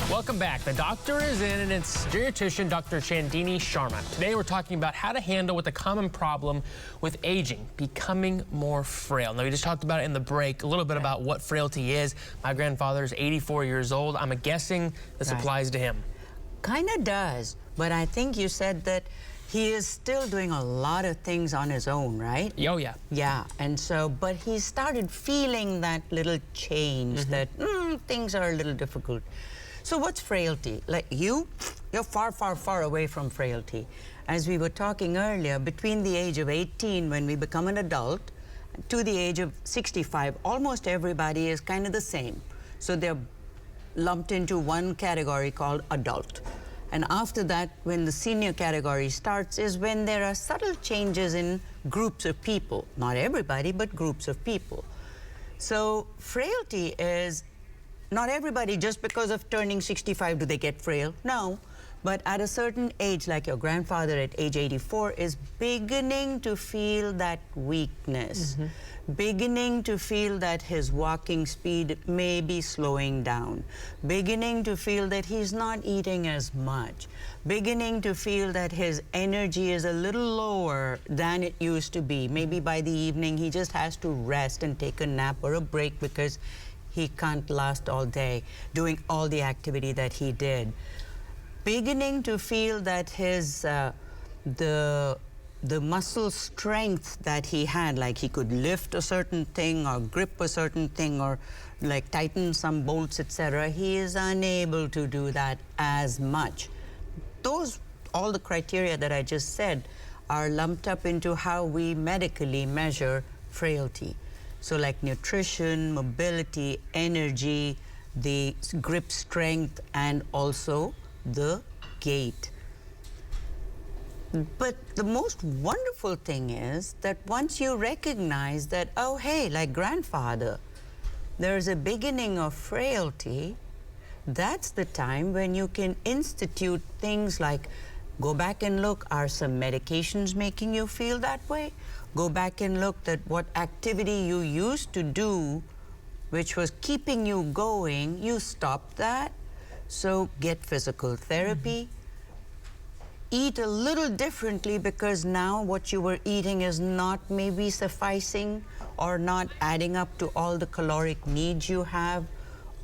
Welcome back. The doctor is in, and it's geriatrician Dr. Chandini Sharma. Today we're talking about how to handle with the common problem with aging, becoming more frail. Now, we just talked about it in the break, a little bit about what frailty is. My grandfather is 84 years old. I'm guessing this applies to him. Kind of does, but I think you said that he is still doing a lot of things on his own, right? Oh, yeah. Yeah, and so, but he started feeling that little change, that things are a little difficult. So what's frailty? Like you're far, far, far away from frailty. As we were talking earlier, between the age of 18, when we become an adult, to the age of 65, almost everybody is kind of the same. So they're lumped into one category called adult. And after that, when the senior category starts, is when there are subtle changes in groups of people. Not everybody, but groups of people. So frailty is not everybody, just because of turning 65, do they get frail? No. But at a certain age, like your grandfather at age 84, is beginning to feel that weakness, beginning to feel that his walking speed may be slowing down, beginning to feel that he's not eating as much, beginning to feel that his energy is a little lower than it used to be. Maybe by the evening, he just has to rest and take a nap or a break because he can't last all day doing all the activity that he did. Beginning to feel that his the muscle strength that he had, like he could lift a certain thing or grip a certain thing or like tighten some bolts, etc., he is unable to do that as much. Those, all the criteria that I just said, are lumped up into how we medically measure frailty. So like nutrition, mobility, energy, the grip strength, and also the gait. But the most wonderful thing is that once you recognize that, oh, hey, like grandfather, there's a beginning of frailty, that's the time when you can institute things like go back and look, are some medications making you feel that way? Go back and look at what activity you used to do, which was keeping you going, you stopped that. So get physical therapy. Eat a little differently because now what you were eating is not maybe sufficing or not adding up to all the caloric needs you have,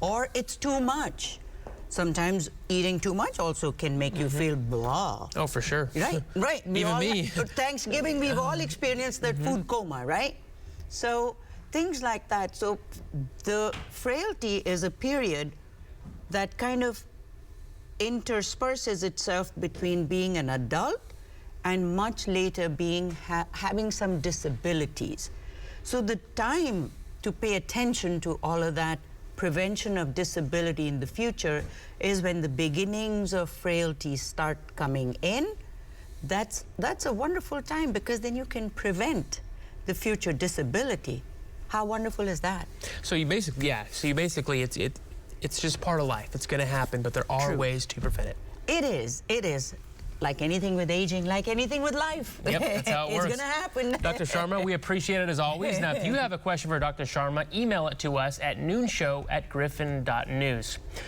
or it's too much. Sometimes eating too much also can make you feel blah. Oh, for sure. Right, right. Even me. Thanksgiving, we've all experienced that food coma, right? So things like that. So the frailty is a period that kind of intersperses itself between being an adult and much later being having some disabilities. So the time to pay attention to all of that prevention of disability in the future is when the beginnings of frailty start coming in. That's a wonderful time because then you can prevent the future disability. How wonderful is that? So you basically, it's just part of life. It's going to happen, but there are ways to prevent it. It is. Like anything with aging, like anything with life. Yep, that's how it works. It's going to happen. Dr. Sharma, we appreciate it as always. Now, if you have a question for Dr. Sharma, email it to us at noonshow@griffin.news.